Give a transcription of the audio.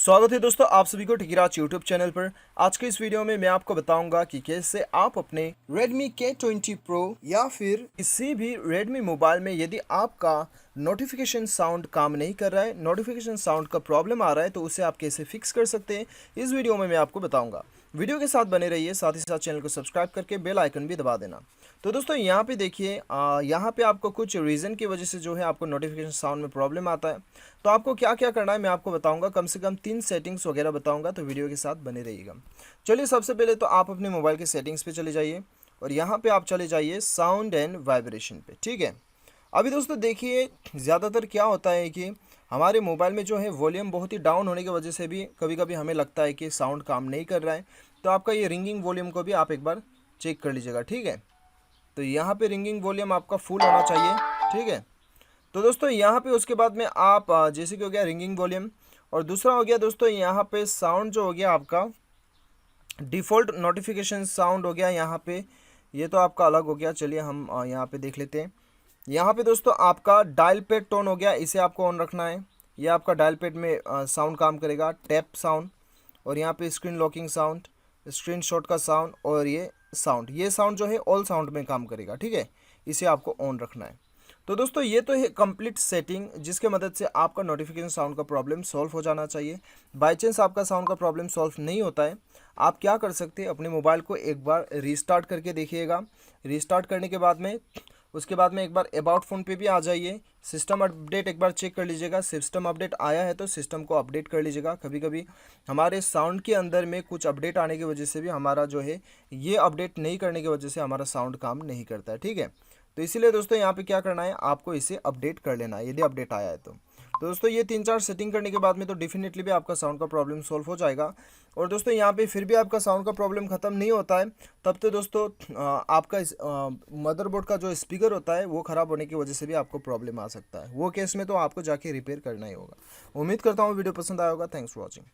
स्वागत है दोस्तों आप सभी को टिकिराज यूट्यूब चैनल पर। आज के इस वीडियो में मैं आपको बताऊंगा कि कैसे आप अपने Redmi K20 Pro या फिर किसी भी Redmi मोबाइल में यदि आपका नोटिफिकेशन साउंड काम नहीं कर रहा है, नोटिफिकेशन साउंड का प्रॉब्लम आ रहा है, तो उसे आप कैसे फिक्स कर सकते हैं इस वीडियो में मैं आपको बताऊंगा। वीडियो के साथ बने रहिए, साथ ही साथ चैनल को सब्सक्राइब करके बेल आइकन भी दबा देना। तो दोस्तों यहाँ पे देखिए, यहाँ पे आपको कुछ रीज़न की वजह से जो है आपको नोटिफिकेशन साउंड में प्रॉब्लम आता है। तो आपको क्या क्या करना है मैं आपको बताऊंगा, कम से कम 3 सेटिंग्स वगैरह बताऊंगा, तो वीडियो के साथ बने रहिएगा। चलिए सबसे पहले तो आप अपने मोबाइल के सेटिंग्स पे चले जाइए और यहाँ पे आप चले जाइए साउंड एंड वाइब्रेशन पे। ठीक है, अभी दोस्तों देखिए ज़्यादातर क्या होता है कि हमारे मोबाइल में जो है वॉल्यूम बहुत ही डाउन होने की वजह से भी कभी कभी हमें लगता है कि साउंड काम नहीं कर रहा है। तो आपका ये रिंगिंग वॉल्यूम को भी आप एक बार चेक कर लीजिएगा। ठीक है, तो यहाँ पे रिंगिंग वॉल्यूम आपका फुल होना चाहिए। ठीक है, तो दोस्तों यहाँ पे उसके बाद में आप जैसे कि हो गया रिंगिंग वॉल्यूम, और दूसरा हो गया दोस्तों यहाँ पे साउंड जो हो गया आपका डिफ़ॉल्ट नोटिफिकेशन साउंड हो गया यहाँ पे, ये तो आपका अलग हो गया। चलिए हम यहाँ पे देख लेते हैं। यहाँ पे दोस्तों आपका डायल पैड टोन हो गया, इसे आपको ऑन रखना है। ये आपका डायल पैड में साउंड काम करेगा, टैप साउंड, और यहाँ पे screen locking sound, screen shot का साउंड, और ये साउंड जो है ऑल साउंड में काम करेगा। ठीक है, इसे आपको ऑन रखना है। तो दोस्तों ये तो है कंप्लीट सेटिंग, जिसके मदद से आपका नोटिफिकेशन साउंड का प्रॉब्लम सॉल्व हो जाना चाहिए। बाय चांस आपका साउंड का प्रॉब्लम सॉल्व नहीं होता है, आप क्या कर सकते हैं, अपने मोबाइल को एक बार रीस्टार्ट करके देखिएगा। रीस्टार्ट करने के बाद में उसके बाद में एक बार अबाउट फ़ोन पे भी आ जाइए, सिस्टम अपडेट एक बार चेक कर लीजिएगा। सिस्टम अपडेट आया है तो सिस्टम को अपडेट कर लीजिएगा। कभी कभी हमारे साउंड के अंदर में कुछ अपडेट आने की वजह से भी हमारा जो है ये अपडेट नहीं करने की वजह से हमारा साउंड काम नहीं करता है। ठीक है, तो इसीलिए दोस्तों यहाँ पे क्या करना है, आपको इसे अपडेट कर लेना है यदि अपडेट आया है तो दोस्तों ये 3-4 सेटिंग करने के बाद में तो डेफिनेटली भी आपका साउंड का प्रॉब्लम सॉल्व हो जाएगा। और दोस्तों यहाँ पे फिर भी आपका साउंड का प्रॉब्लम ख़त्म नहीं होता है, तब तो दोस्तों आपका मदरबोर्ड का जो स्पीकर होता है वो ख़राब होने की वजह से भी आपको प्रॉब्लम आ सकता है। वो केस में तो आपको जाके रिपेयर करना ही होगा। उम्मीद करता हूँ वीडियो पसंद आया होगा। Thanks for watching.